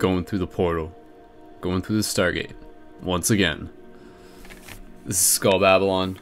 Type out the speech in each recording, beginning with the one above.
going through the portal, going through the Stargate, once again. This is Skull Babylon,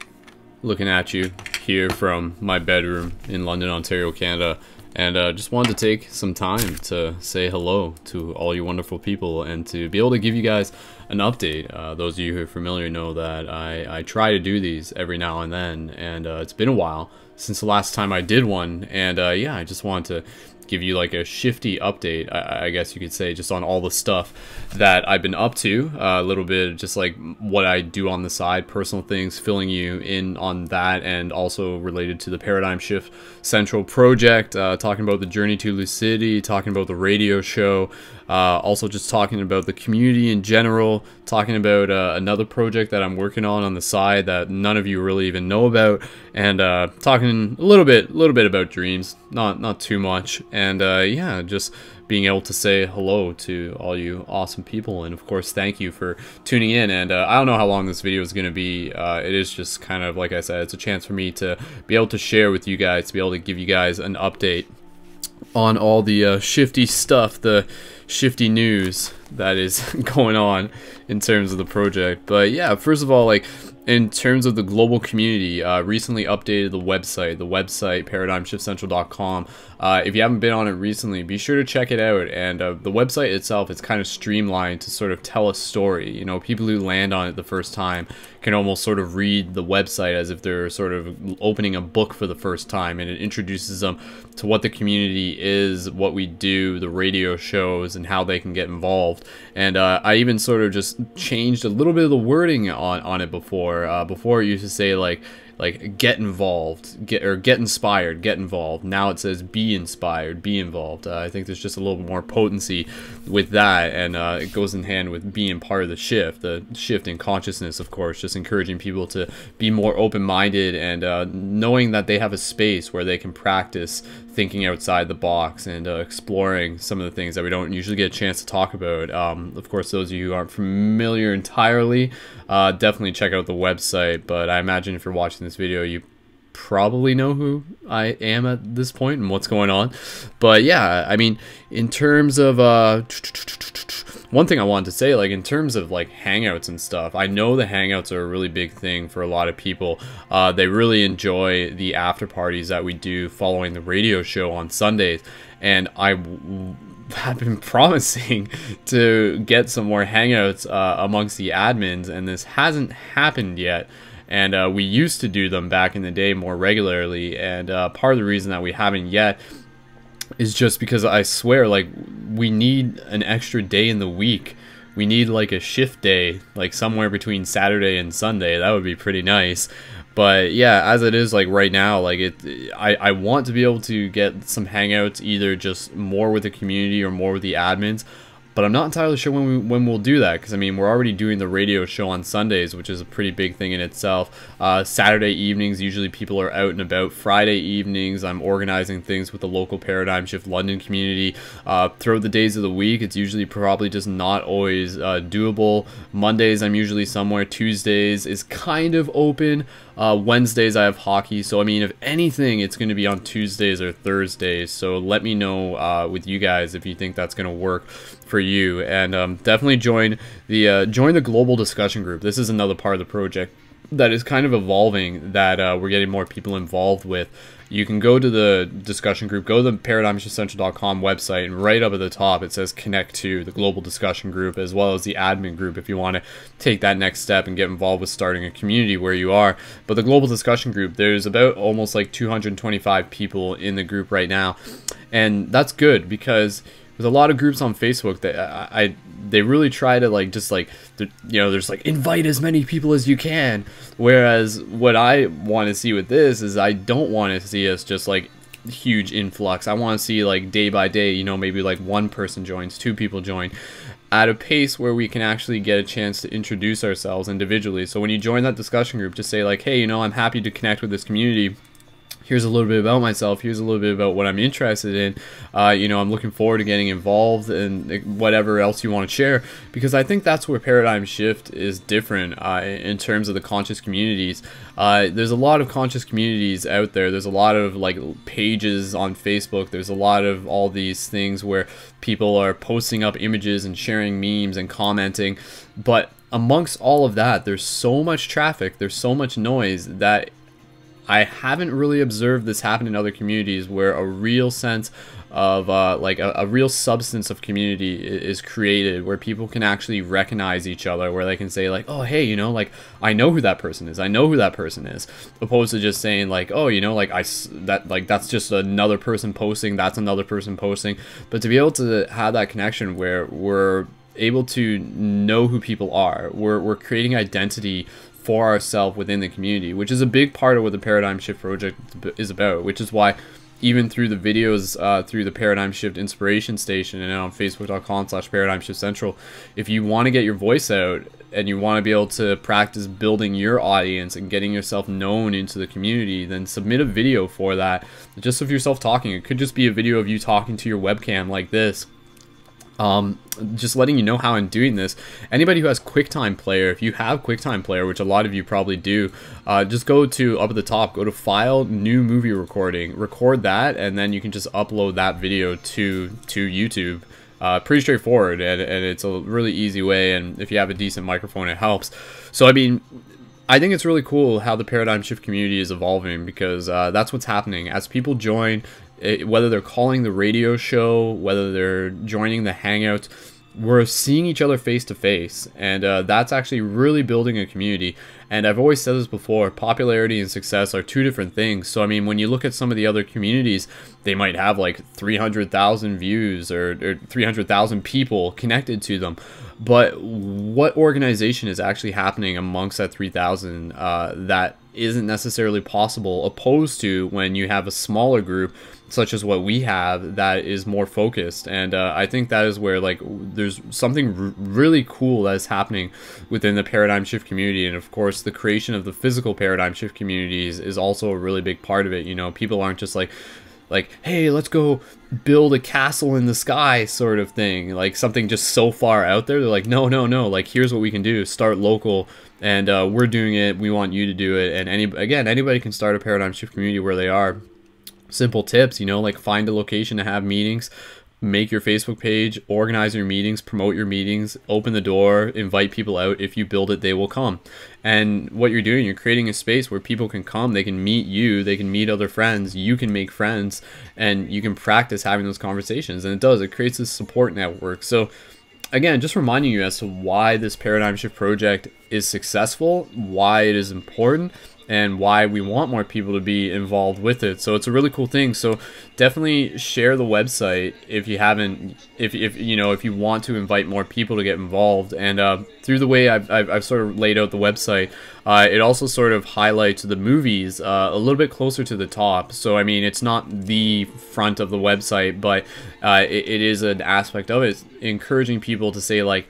looking at you here from my bedroom in London, Ontario, Canada, and just wanted to take some time to say hello to all you wonderful people and to be able to give you guys an update. Those of you who are familiar know that I try to do these every now and then, and it's been a while since the last time I did one, and yeah, I just wanted to give you like a Shifty update, I guess you could say, just on all the stuff that I've been up to, a little bit just like what I do on the side, personal things, filling you in on that, and also related to the Paradigm Shift Central project, talking about the journey to Lucidity, talking about the radio show, also just talking about the community in general, talking about another project that I'm working on the side that none of you really even know about, and talking a little bit about dreams, not too much, and yeah, just being able to say hello to all you awesome people, and of course thank you for tuning in. And I don't know how long this video is going to be. It is just kind of, like I said, it's a chance for me to be able to share with you guys, to be able to give you guys an update on all the shifty stuff, the shifty news that is going on in terms of the project. But yeah, first of all, like in terms of the global community, recently updated the website paradigmshiftcentral.com. If you haven't been on it recently, be sure to check it out. And the website itself is kind of streamlined to sort of tell a story. You know, people who land on it the first time can almost sort of read the website as if they're sort of opening a book for the first time, and it introduces them to what the community is, what we do, the radio shows, and how they can get involved. And I even sort of just changed a little bit of the wording on it before. Before it used to say like get involved, get inspired, get involved. Now it says be inspired, be involved. I think there's just a little more potency with that, and it goes in hand with being part of the shift in consciousness, of course, just encouraging people to be more open-minded, and knowing that they have a space where they can practice thinking outside the box and exploring some of the things that we don't usually get a chance to talk about. Of course, those of you who aren't familiar entirely, definitely check out the website, but I imagine if you're watching this video, you probably know who I am at this point and what's going on. But yeah, I mean, in terms of one thing I wanted to say, like in terms of like Hangouts and stuff, I know the Hangouts are a really big thing for a lot of people. They really enjoy the after parties that we do following the radio show on Sundays, and I have been promising to get some more Hangouts amongst the admins, and this hasn't happened yet. And we used to do them back in the day more regularly, and part of the reason that we haven't yet is just because I swear, like, we need an extra day in the week. We need like a shift day, like somewhere between Saturday and Sunday. That would be pretty nice. But yeah, as it is, like right now, like I want to be able to get some Hangouts, either just more with the community or more with the admins. But I'm not entirely sure when we'll do that, because I mean, we're already doing the radio show on Sundays, which is a pretty big thing in itself. Saturday evenings, usually people are out and about. Friday evenings, I'm organizing things with the local Paradigm Shift London community. Throughout the days of the week, it's usually probably just not always doable. Mondays, I'm usually somewhere. Tuesdays is kind of open. Wednesdays, I have hockey. So, I mean, if anything, it's going to be on Tuesdays or Thursdays. So let me know with you guys if you think that's going to work for you, and definitely join the global discussion group. This is another part of the project that is kind of evolving, that we're getting more people involved with. You can go to the discussion group, go to the paradigmshiftcentral.com website, and right up at the top it says connect to the global discussion group, as well as the admin group if you want to take that next step and get involved with starting a community where you are. But the global discussion group, there's about almost like 225 people in the group right now, and that's good, because there's a lot of groups on Facebook that they really try to like just like, you know, there's like invite as many people as you can, whereas what I want to see with this is I don't want to see us just like huge influx. I want to see like day by day, you know, maybe like one person joins, two people join, at a pace where we can actually get a chance to introduce ourselves individually. So when you join that discussion group, just say like, hey, you know, I'm happy to connect with this community. here's a little bit about myself, here's a little bit about what I'm interested in, you know, I'm looking forward to getting involved and whatever else you want to share, because I think that's where Paradigm Shift is different in terms of the conscious communities. There's a lot of conscious communities out there, there's a lot of like pages on Facebook, there's a lot of all these things where people are posting up images and sharing memes and commenting, but amongst all of that, there's so much traffic, there's so much noise that I haven't really observed this happen in other communities where a real sense of like a real substance of community is created, where people can actually recognize each other, where they can say like, oh hey, you know, like I know who that person is, I know who that person is, opposed to just saying like, oh, you know, like that's just another person posting, that's another person posting. But to be able to have that connection where we're able to know who people are, we're creating identity for ourselves within the community, which is a big part of what the Paradigm Shift project is about, which is why even through the videos through the Paradigm Shift Inspiration Station and on facebook.com/Paradigm Shift Central, if you want to get your voice out and you want to be able to practice building your audience and getting yourself known into the community, then submit a video for that, just of yourself talking. It could just be a video of you talking to your webcam like this, just letting you know how I'm doing this. Anybody who has QuickTime Player, if you have QuickTime Player, which a lot of you probably do, just go to up at the top, go to File, New Movie Recording, record that, and then you can just upload that video to YouTube. Pretty straightforward, and it's a really easy way, and if you have a decent microphone, it helps. So I mean, I think it's really cool how the Paradigm Shift community is evolving, because that's what's happening as people join. Whether they're calling the radio show, whether they're joining the Hangouts, we're seeing each other face to face, and that's actually really building a community. And I've always said this before, popularity and success are two different things. So I mean, when you look at some of the other communities, they might have like 300,000 views or 300,000 people connected to them, but what organization is actually happening amongst that 3,000 that isn't necessarily possible, opposed to when you have a smaller group such as what we have that is more focused. And I think that is where like there's something really cool that is happening within the Paradigm Shift community. And of course the creation of the physical Paradigm Shift communities is also a really big part of it. You know, people aren't just like, hey, let's go build a castle in the sky sort of thing, like something just so far out there. They're like, no, like here's what we can do, start local, and we're doing it, we want you to do it. And anybody can start a Paradigm Shift community where they are. Simple tips, you know, like find a location to have meetings, make your Facebook page, organize your meetings, promote your meetings, open the door, invite people out. If you build it, they will come. And what you're doing, you're creating a space where people can come, they can meet you, they can meet other friends, you can make friends, and you can practice having those conversations. And it creates this support network. So again, just reminding you as to why this Paradigm Shift project is successful, why it is important, and why we want more people to be involved with it. So it's a really cool thing. So definitely share the website if you haven't, if you know, if you want to invite more people to get involved. And through the way I've sort of laid out the website, it also sort of highlights the movies a little bit closer to the top. So I mean, it's not the front of the website, but it is an aspect of it, encouraging people to say like,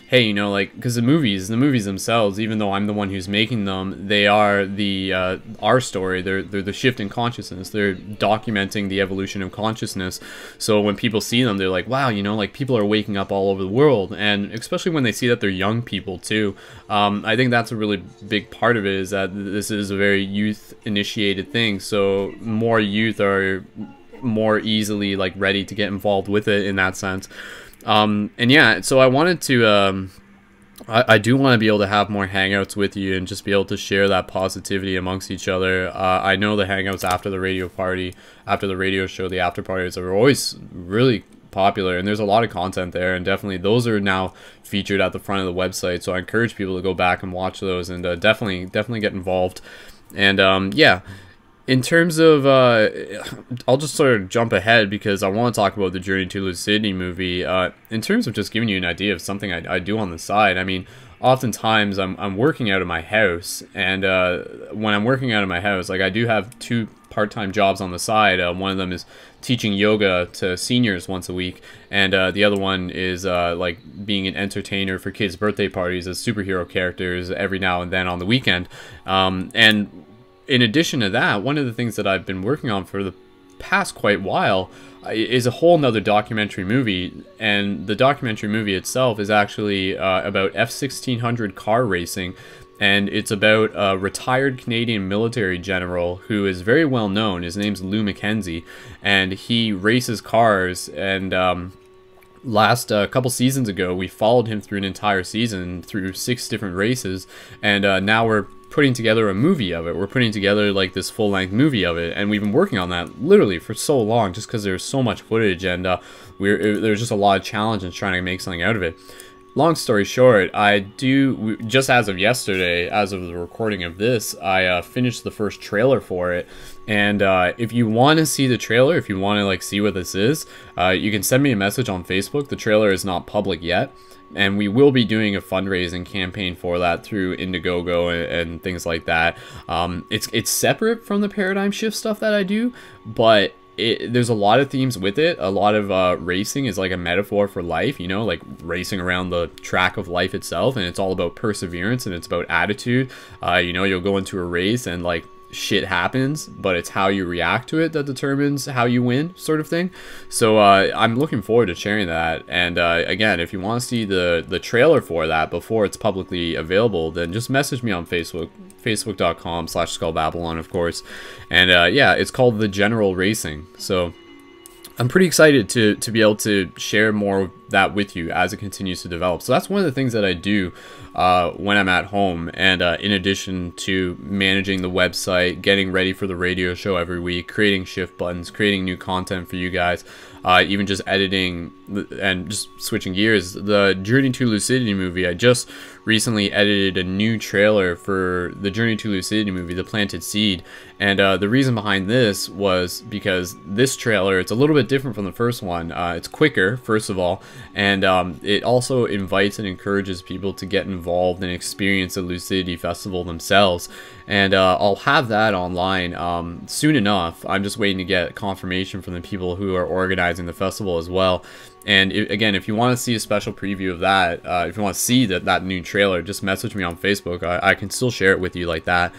hey, you know, like, because the movies themselves, even though I'm the one who's making them, they are the our story. They're the shift in consciousness. They're documenting the evolution of consciousness. So when people see them, they're like, wow, you know, like people are waking up all over the world, and especially when they see that they're young people too. I think that's a really big part of it, is that this is a very youth initiated thing. So more youth are more easily like ready to get involved with it in that sense. And yeah, so I wanted to, I do want to be able to have more Hangouts with you and just be able to share that positivity amongst each other. I know the Hangouts after the radio party, after the radio show, the after parties are always really popular, and there's a lot of content there, and definitely those are now featured at the front of the website. So I encourage people to go back and watch those, and definitely get involved. And yeah. In terms of, I'll just sort of jump ahead because I want to talk about the Journey to Lucidity movie. In terms of just giving you an idea of something I do on the side, I mean, oftentimes I'm working out of my house, and when I'm working out of my house, like I do have 2 part-time jobs on the side. One of them is teaching yoga to seniors once a week, and the other one is like being an entertainer for kids' birthday parties as superhero characters every now and then on the weekend. And in addition to that, one of the things that I've been working on for the past quite while is a whole nother documentary movie, and the documentary movie itself is actually about F-1600 car racing, and it's about a retired Canadian military general who is very well known. His name's Lou Mackenzie, and he races cars, and last couple seasons ago we followed him through an entire season through 6 different races, and now we're putting together a movie of it. We're putting together like this full-length movie of it, and we've been working on that literally for so long just because there's so much footage, and there's just a lot of challenge in trying to make something out of it. Long story short, just as of yesterday, as of the recording of this, I finished the first trailer for it. And if you want to see the trailer, if you want to like see what this is, you can send me a message on Facebook. The trailer is not public yet, and we will be doing a fundraising campaign for that through Indiegogo and things like that. It's separate from the paradigm shift stuff that I do, but there's a lot of themes with it. A lot of racing is like a metaphor for life, you know, like racing around the track of life itself, and it's all about perseverance and it's about attitude. You know, you'll go into a race and like shit happens, but it's how you react to it that determines how you win, sort of thing. So I'm looking forward to sharing that. And again, if you want to see the trailer for that before it's publicly available, then just message me on Facebook, facebook.com/SkullBabylon, of course. And yeah, it's called The General Racing. So I'm pretty excited to be able to share more of that with you as it continues to develop. So that's one of the things that I do when I'm at home, and in addition to managing the website, getting ready for the radio show every week, creating shift buttons, creating new content for you guys, even just editing and just switching gears. The Journey to Lucidity movie, I just recently edited a new trailer for the Journey to Lucidity movie, The Planted Seed, and the reason behind this was because this trailer, it's a little bit different from the first one. It's quicker, first of all, and it also invites and encourages people to get involved and experience the Lucidity Festival themselves, and I'll have that online soon enough. I'm just waiting to get confirmation from the people who are organizing the festival as well. And again, if you want to see a special preview of that, if you want to see that new trailer, just message me on Facebook. I can still share it with you like that.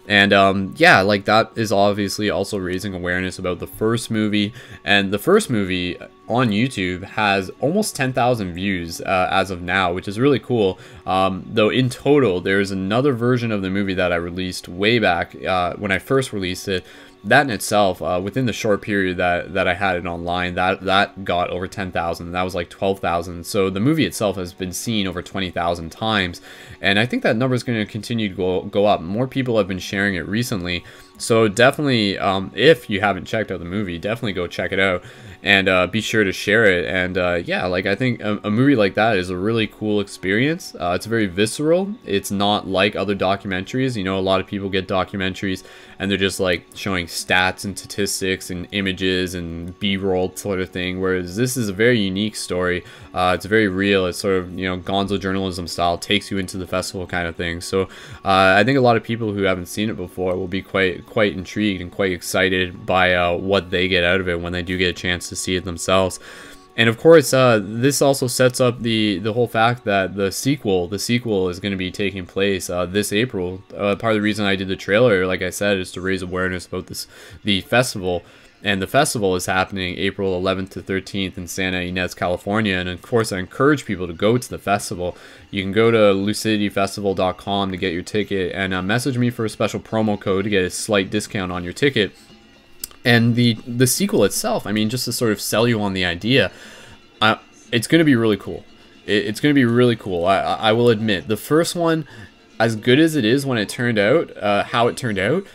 And yeah, like that is obviously also raising awareness about the first movie. And the first movie on YouTube has almost 10,000 views as of now, which is really cool. Though in total, there's another version of the movie that I released way back when I first released it. That in itself, within the short period that I had it online, that got over 10,000. That was like 12,000. So the movie itself has been seen over 20,000 times, and I think that number is going to continue to go up. More people have been sharing it recently, so definitely, if you haven't checked out the movie, definitely go check it out, and be sure to share it. And yeah, like I think a movie like that is a really cool experience. It's very visceral. It's not like other documentaries. You know, a lot of people get documentaries and they're just like showing stats and statistics and images and B-roll sort of thing, whereas this is a very unique story. It's very real. It's sort of, you know, gonzo journalism style, takes you into the festival kind of thing. So I think a lot of people who haven't seen it before will be quite intrigued and quite excited by what they get out of it when they do get a chance to see it themselves. And of course, this also sets up the whole fact that the sequel is going to be taking place this April. Part of the reason I did the trailer, like I said, is to raise awareness about the festival. And the festival is happening April 11th to 13th in Santa Ynez, California. And of course, I encourage people to go to the festival. You can go to lucidityfestival.com to get your ticket, and message me for a special promo code to get a slight discount on your ticket. And the sequel itself, I mean, just to sort of sell you on the idea, it's going to be really cool. It's going to be really cool. I will admit, the first one, as good as it is when it turned out, how it turned out,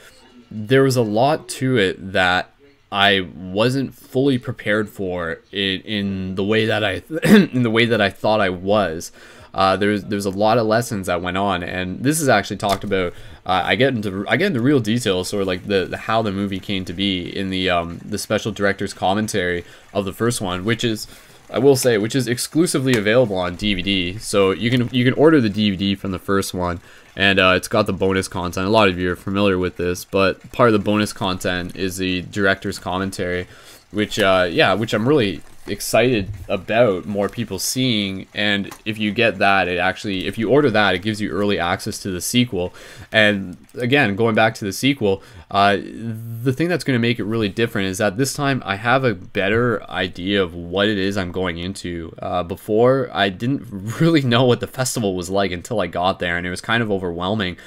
there was a lot to it that I wasn't fully prepared for in the way that I thought I was. There's a lot of lessons that went on, and this is actually talked about. I get into real details, sort of like the how the movie came to be in the special director's commentary of the first one, which is, I will say, which is exclusively available on DVD. So you can order the DVD from the first one, and it's got the bonus content. A lot of you are familiar with this, but part of the bonus content is the director's commentary, which I'm really excited about more people seeing. And if you get that, it actually, if you order that, it gives you early access to the sequel. And again, going back to the sequel, the thing that's going to make it really different is that this time I have a better idea of what it is I'm going into. Before, I didn't really know what the festival was like until I got there, and it was kind of overwhelming.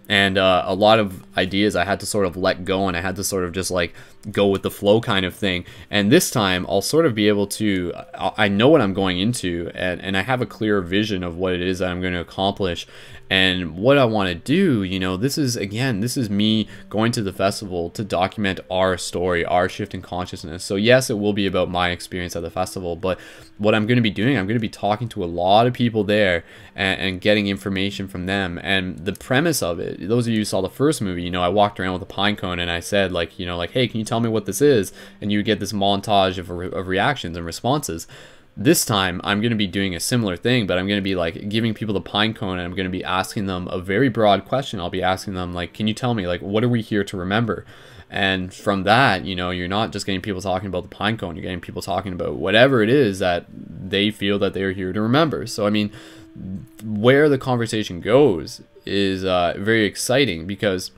And a lot of ideas I had to sort of let go, and I had to sort of just like go with the flow kind of thing. And this time I'll sort of be able to, I know what I'm going into, and I have a clear vision of what it is that I'm going to accomplish and what I want to do. You know, this is, again, this is me going to the festival to document our story, our shift in consciousness. So yes, it will be about my experience at the festival, but what I'm going to be doing, I'm going to be talking to a lot of people there and getting information from them. And the premise of it, those of you who saw the first movie, you know, I walked around with a pine cone and I said, like, you know, like, hey, can you tell me what this is? And you get this montage of reactions and responses. This time, I'm going to be doing a similar thing, but I'm going to be like giving people the pine cone, and I'm going to be asking them a very broad question. I'll be asking them, like, can you tell me, like, what are we here to remember? And from that, you know, you're not just getting people talking about the pine cone, you're getting people talking about whatever it is that they feel that they're here to remember. So, I mean, where the conversation goes is very exciting, because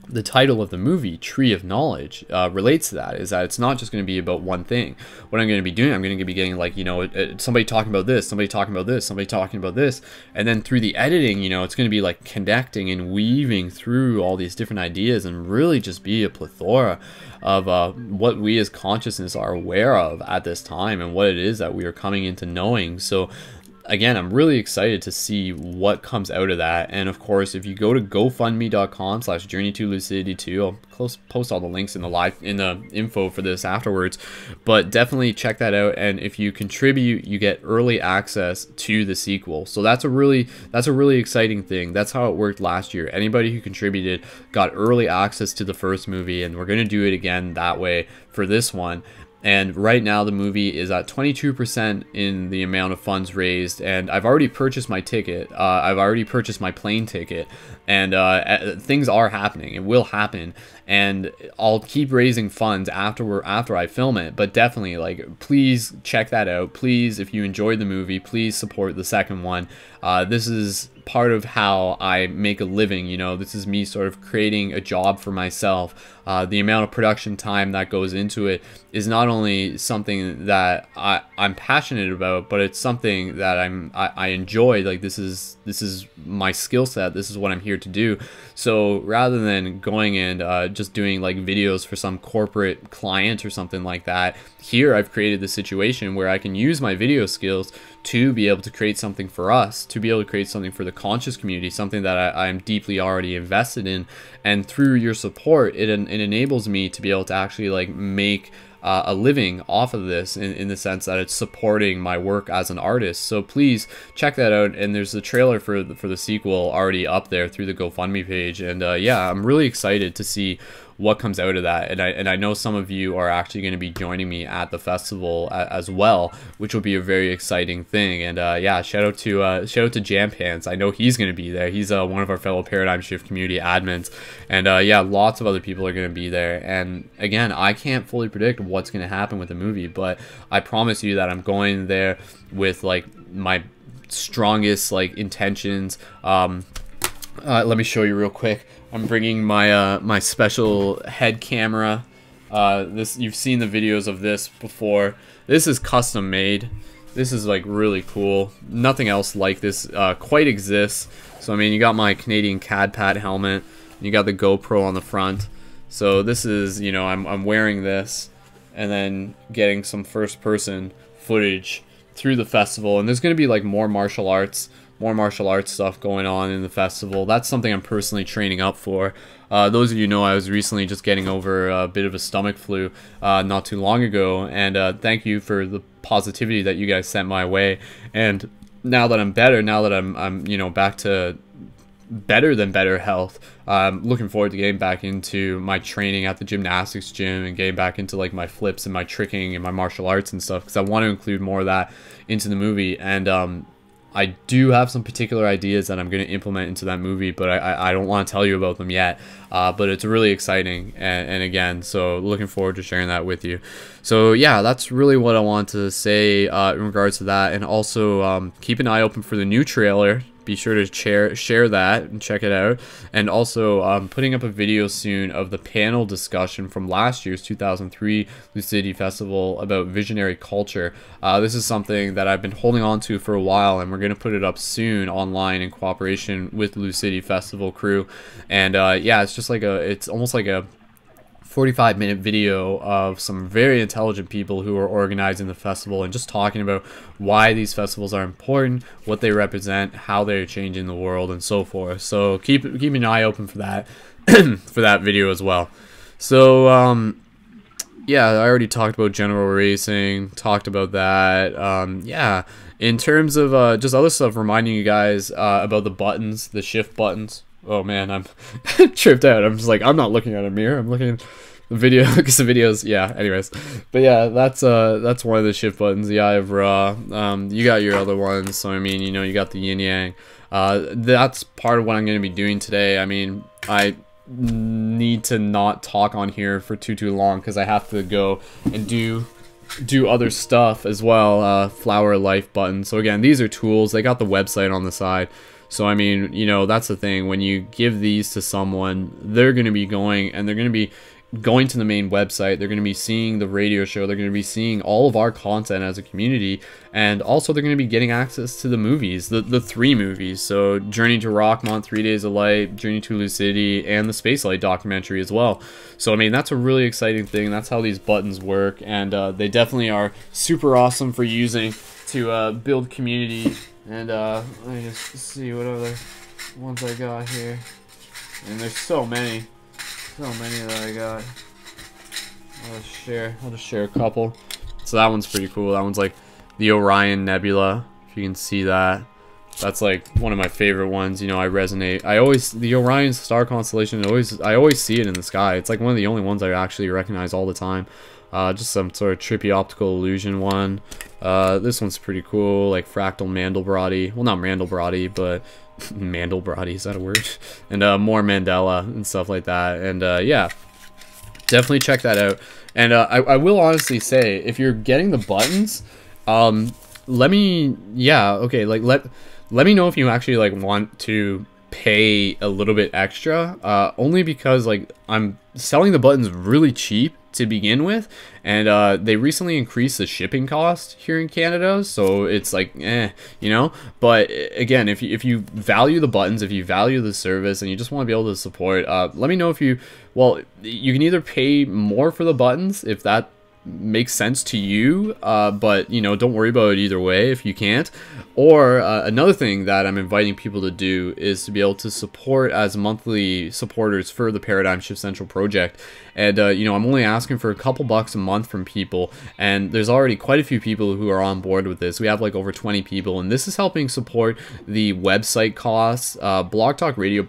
the title of the movie, Tree of Knowledge, relates to that, is that it's not just going to be about one thing. What I'm going to be doing, I'm going to be getting, like, you know, somebody talking about this, somebody talking about this, somebody talking about this, and then through the editing, you know, it's going to be like connecting and weaving through all these different ideas and really just be a plethora of what we as consciousness are aware of at this time and what it is that we are coming into knowing. So again, I'm really excited to see what comes out of that. And of course, if you go to gofundme.com/journey2lucidity2, I'll post all the links in the info for this afterwards, but definitely check that out. And if you contribute, you get early access to the sequel. So that's a really exciting thing. That's how it worked last year. Anybody who contributed got early access to the first movie, and we're going to do it again that way for this one. And right now the movie is at 22% in the amount of funds raised, and I've already purchased my ticket. I've already purchased my plane ticket, and things are happening. It will happen, and I'll keep raising funds after I film it. But definitely, like, please check that out. Please, if you enjoyed the movie, please support the second one. This is part of how I make a living. You know, this is me sort of creating a job for myself. The amount of production time that goes into it is not only something that I'm passionate about, but it's something that I enjoy. Like, this is my skill set. This is what I'm here to do. So rather than going and just doing like videos for some corporate client or something like that, here I've created the situation where I can use my video skills to be able to create something for us, to be able to create something for the conscious community, something that I'm deeply already invested in. And through your support, it enables me to be able to actually like make a living off of this, in the sense that it's supporting my work as an artist. So please check that out. And there's the trailer for the sequel already up there through the GoFundMe page. And yeah, I'm really excited to see what comes out of that. And I know some of you are actually going to be joining me at the festival as well, which will be a very exciting thing. And yeah, shout out to Jam Pants. I know he's going to be there. He's one of our fellow Paradigm Shift community admins. And yeah, lots of other people are going to be there. And again, I can't fully predict what's going to happen with the movie, but I promise you that I'm going there with like my strongest like intentions. Let me show you real quick. I'm bringing my my special head camera. This, you've seen the videos of this before. This is custom made. This is like really cool. Nothing else like this quite exists. So I mean, you got my Canadian CAD-PAT helmet. You got the GoPro on the front. So this is, you know, I'm wearing this and then getting some first-person footage through the festival. And there's going to be like more martial arts stuff going on in the festival. That's something I'm personally training up for. Those of you know, I was recently just getting over a bit of a stomach flu not too long ago, and thank you for the positivity that you guys sent my way. And now that I'm better, now that I'm you know, back to better than better health, I'm looking forward to getting back into my training at the gymnastics gym and getting back into like my flips and my tricking and my martial arts and stuff, because I want to include more of that into the movie. And I do have some particular ideas that I'm going to implement into that movie, but I don't want to tell you about them yet. But it's really exciting, and again, so looking forward to sharing that with you. So yeah, that's really what I want to say in regards to that, and also keep an eye open for the new trailer. Be sure to share that and check it out. And also putting up a video soon of the panel discussion from last year's 2003 Lucidity Festival about visionary culture. This is something that I've been holding on to for a while, and we're going to put it up soon online in cooperation with Lucidity Festival crew. And yeah, it's just like it's almost like a 45-minute video of some very intelligent people who are organizing the festival and just talking about why these festivals are important, what they represent, how they're changing the world, and so forth. So keep an eye open for that for that video as well. So yeah, I already talked about general racing, talked about that. Yeah, in terms of just other stuff, reminding you guys about the buttons, the shift buttons. Oh man, I'm tripped out. I'm just like, I'm not looking at a mirror. I'm looking at the video because the videos. Yeah. Anyways, but yeah, that's one of the shift buttons. The Eye of Ra. You got your other ones. So I mean, you know, you got the Yin Yang. That's part of what I'm going to be doing today. I mean, I need to not talk on here for too long because I have to go and do other stuff as well. Flower Life button. So again, these are tools. They got the website on the side. So, I mean, you know, that's the thing. When you give these to someone, they're going to be going to the main website. They're going to be seeing the radio show. They're going to be seeing all of our content as a community. And also, they're going to be getting access to the movies, the 3 movies. So, Journey to Rockmont, 3 Days of Light, Journey to Lucidity, and the Spacelight documentary as well. So, I mean, that's a really exciting thing. That's how these buttons work. And they definitely are super awesome for using to build community. And let me just see what other ones I got here. And there's so many that I got. I'll just share a couple. So that one's pretty cool. That one's like the Orion Nebula, if you can see that. That's like one of my favorite ones. You know, I resonate. The Orion star constellation, I always see it in the sky. It's like one of the only ones I actually recognize all the time. Just some sort of trippy optical illusion one. This one's pretty cool, like fractal Mandelbrot. Well, not Mandelbrot, but Mandelbrot, is that a word? And more Mandela and stuff like that. And yeah, definitely check that out. And I will honestly say, if you're getting the buttons, let me know if you actually like want to pay a little bit extra. Only because like I'm selling the buttons really cheap to begin with, and they recently increased the shipping cost here in Canada, so it's like you know. But again, if you value the buttons, if you value the service, and you just want to be able to support, let me know if you can either pay more for the buttons if that makes sense to you, but you know, don't worry about it either way if you can't. Or another thing that I'm inviting people to do is to be able to support as monthly supporters for the Paradigm Shift Central project. And you know, I'm only asking for a couple bucks a month from people, and there's already quite a few people who are on board with this. We have like over 20 people, and this is helping support the website costs. Blog Talk Radio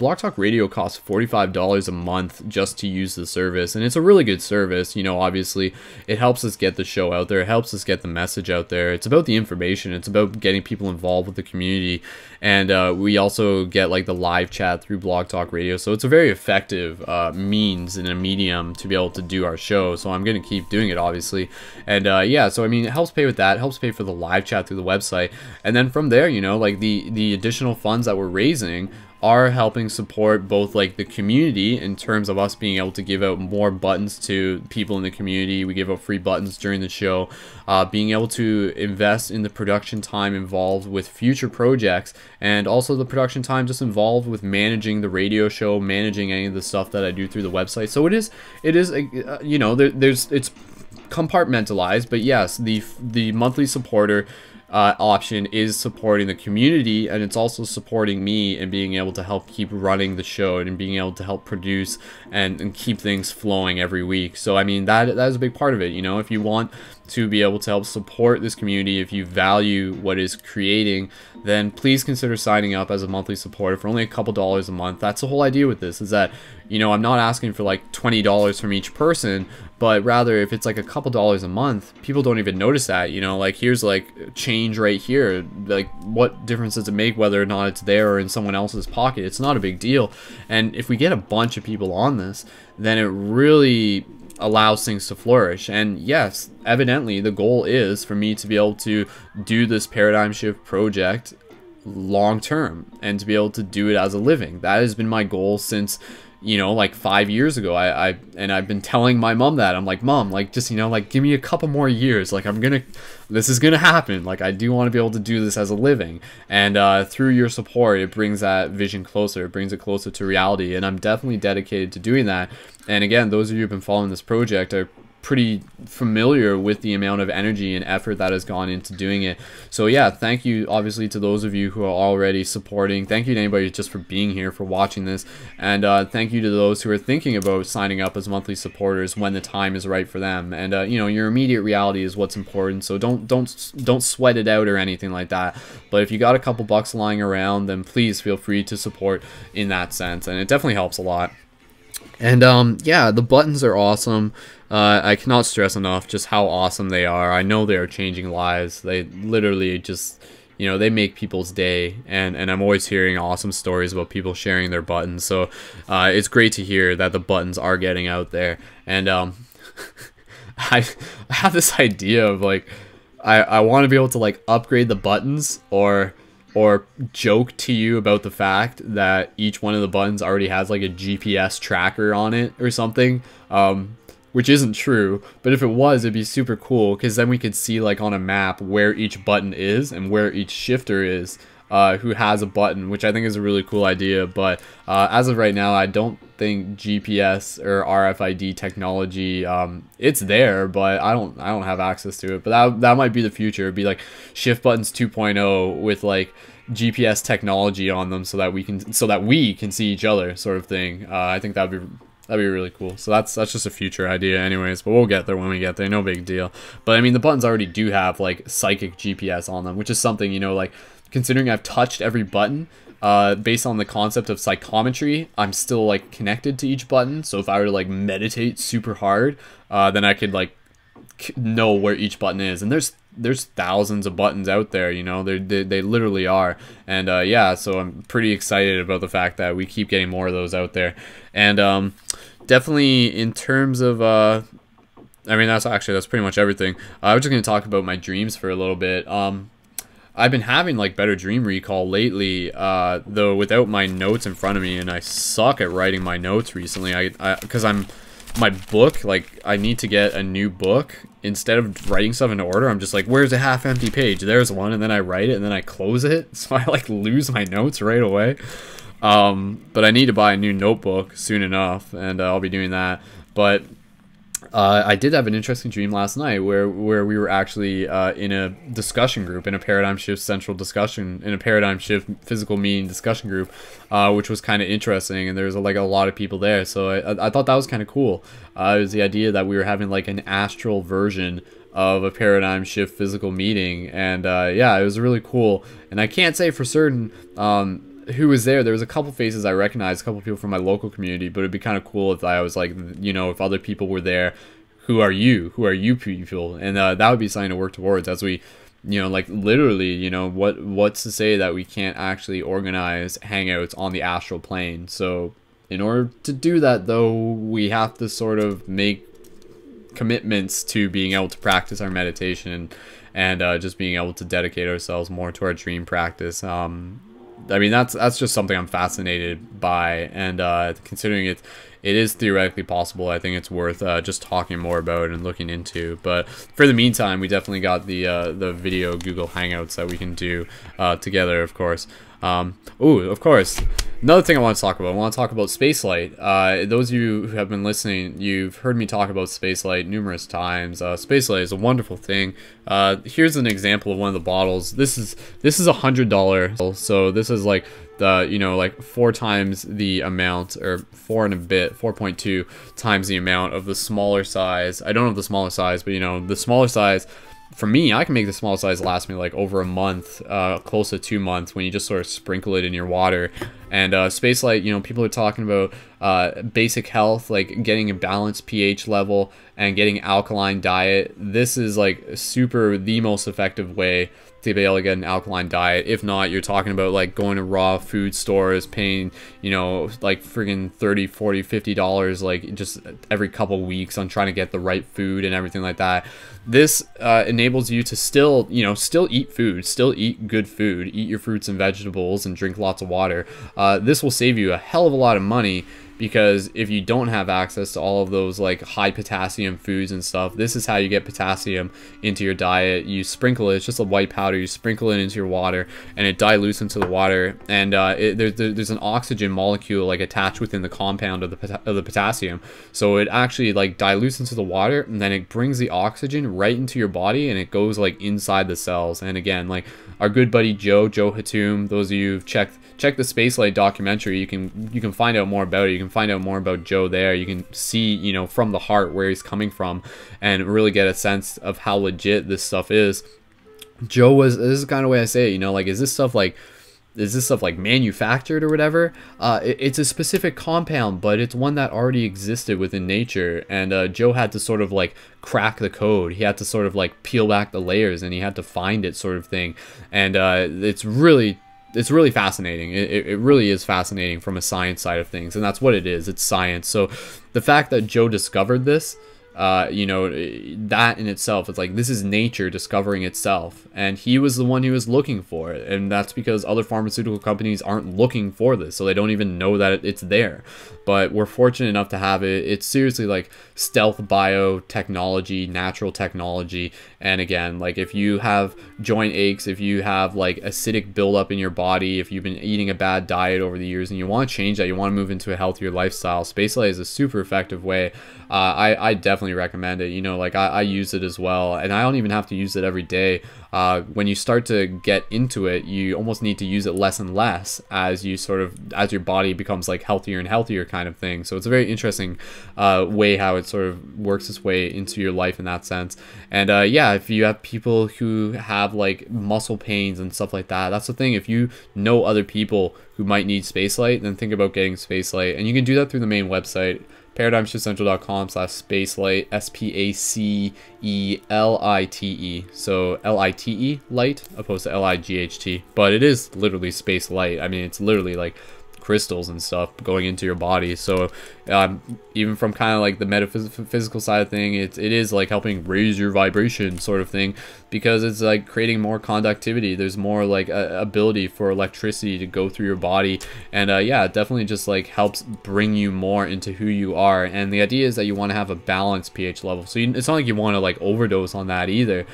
costs $45 a month just to use the service, and it's a really good service. You know, obviously it helps us get the show out there, it helps us get the message out there. It's about the information, it's about getting people involved with the community. And we also get like the live chat through Blog Talk Radio, so it's a very effective means and a medium to be able to do our show. So I'm going to keep doing it, obviously. And yeah, so I mean, it helps pay with that, it helps pay for the live chat through the website, and then from there, you know, like the additional funds that we're raising are helping support both like the community in terms of us being able to give out more buttons to people in the community. We give out free buttons during the show, being able to invest in the production time involved with future projects, and also the production time just involved with managing the radio show, managing any of the stuff that I do through the website. So it is you know, it's compartmentalized, but yes, the monthly supporter option is supporting the community, and it's also supporting me and being able to help keep running the show and being able to help produce and keep things flowing every week. So I mean, that is a big part of it. You know, if you want to be able to help support this community, if you value what is creating, then please consider signing up as a monthly supporter for only a couple dollars a month. That's the whole idea with this, is that, you know, I'm not asking for like $20 from each person, but rather if it's like a couple dollars a month, people don't even notice that, you know, like here's like change right here. Like what difference does it make whether or not it's there or in someone else's pocket? It's not a big deal. And if we get a bunch of people on this, then it really allows things to flourish. And yes, evidently the goal is for me to be able to do this paradigm shift project long term and to be able to do it as a living. That has been my goal since, you know, like 5 years ago. I've been telling my mom that. I'm like, Mom, like, just, you know, like, give me a couple more years. Like, this is gonna happen. Like, I do want to be able to do this as a living. And through your support, it brings that vision closer. It brings it closer to reality. And I'm definitely dedicated to doing that. And again, those of you who've been following this project are pretty familiar with the amount of energy and effort that has gone into doing it. So yeah, thank you obviously to those of you who are already supporting. Thank you to anybody just for being here, for watching this, and thank you to those who are thinking about signing up as monthly supporters when the time is right for them. And you know, your immediate reality is what's important, so don't sweat it out or anything like that. But if you got a couple bucks lying around, then please feel free to support in that sense, and it definitely helps a lot. And yeah, the buttons are awesome. I cannot stress enough just how awesome they are. I know they are changing lives. They literally just, you know, they make people's day. And I'm always hearing awesome stories about people sharing their buttons. So it's great to hear that the buttons are getting out there. And I have this idea of like, I want to be able to like upgrade the buttons or joke to you about the fact that each one of the buttons already has like a GPS tracker on it or something, which isn't true, but if it was, it'd be super cool, because then we could see like on a map where each button is and where each shifter is, who has a button, which I think is a really cool idea. But as of right now, I don't think GPS or RFID technology, it's there, but I don't have access to it. But that might be the future. It'd be like shift buttons 2.0 with like GPS technology on them, so that we can see each other, sort of thing. I think that'd be really cool. So that's just a future idea anyways, but we'll get there when we get there, no big deal. But I mean, the buttons already do have like psychic GPS on them, which is something, you know, like considering I've touched every button, based on the concept of psychometry, I'm still like connected to each button. So if I were to like meditate super hard, then I could like know where each button is. And there's thousands of buttons out there, you know, they literally are. And yeah, so I'm pretty excited about the fact that we keep getting more of those out there. And definitely in terms of I mean, that's pretty much everything. I was just going to talk about my dreams for a little bit. I've been having like better dream recall lately, though without my notes in front of me, and I suck at writing my notes recently. Because my book, like, I need to get a new book. Instead of writing stuff in order, I'm just like, where's a half empty page? There's one, and then I write it, and then I close it. So I like lose my notes right away. But I need to buy a new notebook soon enough, and I'll be doing that. But I did have an interesting dream last night where we were actually in a discussion group, in a paradigm shift central discussion, in a paradigm shift physical meeting discussion group, which was kind of interesting, and there was like a lot of people there. So I thought that was kind of cool. It was the idea that we were having like an astral version of a paradigm shift physical meeting, and yeah, it was really cool. And I can't say for certain who was there. There was a couple faces I recognized, a couple people from my local community, but it'd be kind of cool if I was like, you know, if other people were there. Who are you people? And that would be something to work towards as we, you know, like literally, you know, what's to say that we can't actually organize hangouts on the astral plane. So in order to do that, though, we have to sort of make commitments to being able to practice our meditation and just being able to dedicate ourselves more to our dream practice. I mean, that's just something I'm fascinated by, and considering it is theoretically possible, I think it's worth just talking more about and looking into. But for the meantime, we definitely got the video Google Hangouts that we can do together, of course. Oh, of course, another thing I want to talk about Spacelight. Those of you who have been listening, you've heard me talk about Spacelight numerous times. Spacelight is a wonderful thing. Here's an example of one of the bottles. This is $100, so this is like you know, like 4 times the amount, or 4 and a bit, 4.2 times the amount of the smaller size. I don't know the smaller size, but you know, the smaller size, for me, I can make the small size last me like over a month, close to 2 months, when you just sort of sprinkle it in your water. And Space Light, you know, people are talking about basic health, like getting a balanced pH level and getting alkaline diet. This is like super the most effective way to be able to get an alkaline diet. If not, you're talking about like going to raw food stores, paying, you know, like friggin' $30, $40, $50 like just every couple weeks on trying to get the right food and everything like that. This enables you to still, you know, still eat food, still eat good food, eat your fruits and vegetables, and drink lots of water. This will save you a hell of a lot of money, because if you don't have access to all of those like high potassium foods and stuff, this is how you get potassium into your diet. You sprinkle it, it's just a white powder, you sprinkle it into your water and it dilutes into the water, and there's an oxygen molecule like attached within the compound of the potassium, so it actually like dilutes into the water, and then it brings the oxygen right into your body, and it goes like inside the cells. And again, like our good buddy Joe Hatum, those of you who've check the Spacelight documentary, you can find out more about it. You can find out more about Joe there. You can see, you know, from the heart where he's coming from, and really get a sense of how legit this stuff is. Joe was, this is the kind of way I say it, you know, like, is this stuff like manufactured or whatever? It's a specific compound, but it's one that already existed within nature, and Joe had to sort of like crack the code. He had to sort of like peel back the layers, and he had to find it, sort of thing. And it's really fascinating. It really is fascinating from a science side of things, and that's what it is. It's science. So the fact that Joe discovered this, you know, that in itself, it's like, this is nature discovering itself, and he was the one who was looking for it. And that's because other pharmaceutical companies aren't looking for this, so they don't even know that it's there. But we're fortunate enough to have it. It's seriously like stealth biotechnology, natural technology. And again, like if you have joint aches, if you have like acidic buildup in your body, if you've been eating a bad diet over the years and you want to change that, you want to move into a healthier lifestyle, Spacelight is a super effective way. I definitely recommend it. You know, like I use it as well, and I don't even have to use it every day. When you start to get into it, you almost need to use it less and less as your body becomes like healthier and healthier kind of thing. So it's a very interesting way how it sort of works its way into your life in that sense. And yeah, if you have people who have like muscle pains and stuff like that, that's the thing. If you know other people who might need Spacelight, then think about getting Spacelight, and you can do that through the main website, paradigmshiftcentral.com/spacelight, SPACELITE. So LITE, light, opposed to LIGHT. But it is literally space light. I mean, it's literally like crystals and stuff going into your body. So even from kind of like the metaphysical side of thing, it is like helping raise your vibration sort of thing, because it's like creating more conductivity. There's more like ability for electricity to go through your body, and yeah, it definitely just like helps bring you more into who you are. And the idea is that you want to have a balanced pH level, so it's not like you want to like overdose on that either,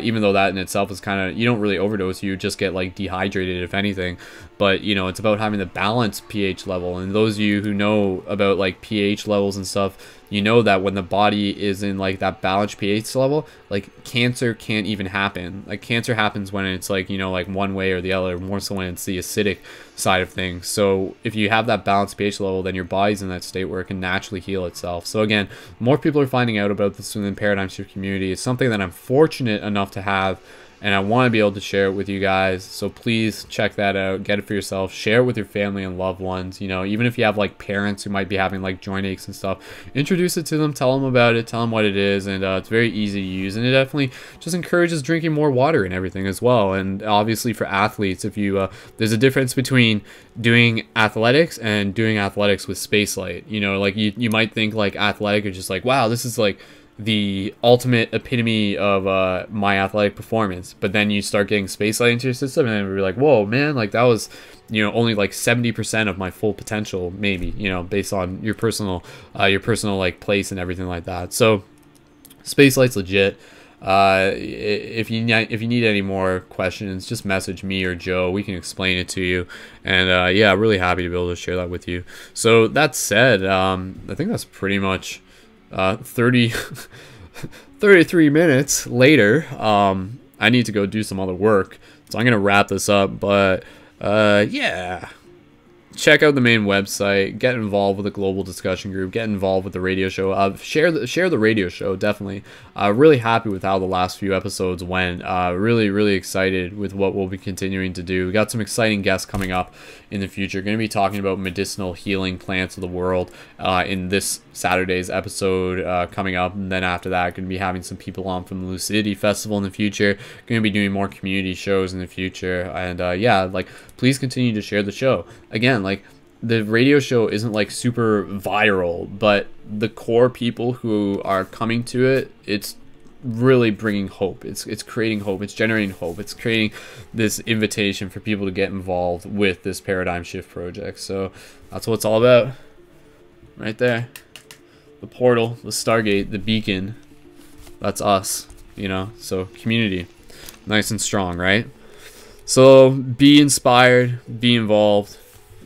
even though that in itself is kind of, you don't really overdose, you just get like dehydrated if anything. But you know, it's about having the balanced pH level. And those of you who know about like pH levels and stuff, you know that when the body is in like that balanced pH level, like cancer can't even happen. Like cancer happens when it's like, you know, like one way or the other, more so when it's the acidic side of things. So if you have that balanced pH level, then your body's in that state where it can naturally heal itself. So again, more people are finding out about this within the Paradigm Shift community. It's something that I'm fortunate enough to have, and I want to be able to share it with you guys. So please check that out, get it for yourself, share it with your family and loved ones. You know, even if you have like parents who might be having like joint aches and stuff, introduce it to them, tell them about it, tell them what it is. And it's very easy to use, and it definitely just encourages drinking more water and everything as well. And obviously for athletes, if you there's a difference between doing athletics and doing athletics with Spacelight. You know, like you might think like athletic is just like, wow, this is like the ultimate epitome of my athletic performance. But then you start getting Spacelight into your system, and you're like, whoa, man, like that was, you know, only like 70% of my full potential, maybe, you know, based on your personal like place and everything like that. So Spacelight's legit. If you need any more questions, just message me or Joe. We can explain it to you. And yeah, really happy to be able to share that with you. So that said, I think that's pretty much 33 minutes later. I need to go do some other work, so I'm gonna wrap this up. But yeah, check out the main website, get involved with the global discussion group, get involved with the radio show, share the radio show, definitely. Really happy with how the last few episodes went. Really excited with what we'll be continuing to do. We got some exciting guests coming up in the future. Going to be talking about medicinal healing plants of the world in this Saturday's episode coming up, and then after that, going to be having some people on from the Lucidity Festival in the future. Going to be doing more community shows in the future, and yeah, like, please continue to share the show. Again, like, the radio show isn't like super viral, but the core people who are coming to it, it's really bringing hope. It's creating hope. It's generating hope. It's creating this invitation for people to get involved with this paradigm shift project. So that's what it's all about, right there. The portal, the Stargate, the beacon. That's us, you know. So community, nice and strong, right? So be inspired, be involved,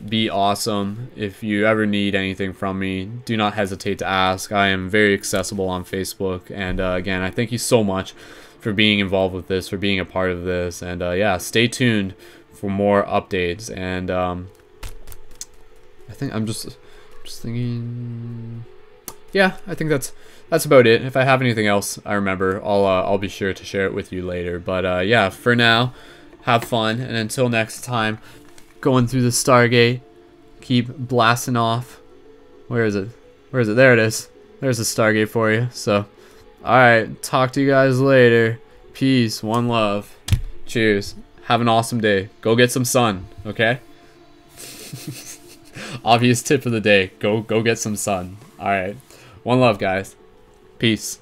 be awesome. If you ever need anything from me, do not hesitate to ask. I am very accessible on Facebook. And again, I thank you so much for being involved with this, for being a part of this. And yeah, stay tuned for more updates. And I think I'm just thinking, yeah, I think that's about it. If I have anything else I remember, I'll be sure to share it with you later. But yeah, for now, have fun, and until next time, going through the Stargate, keep blasting off. Where is it? Where is it? There it is. There's the Stargate for you. So, alright, talk to you guys later. Peace, one love. Cheers. Have an awesome day. Go get some sun, okay? Obvious tip of the day. Go get some sun. Alright. One love, guys. Peace.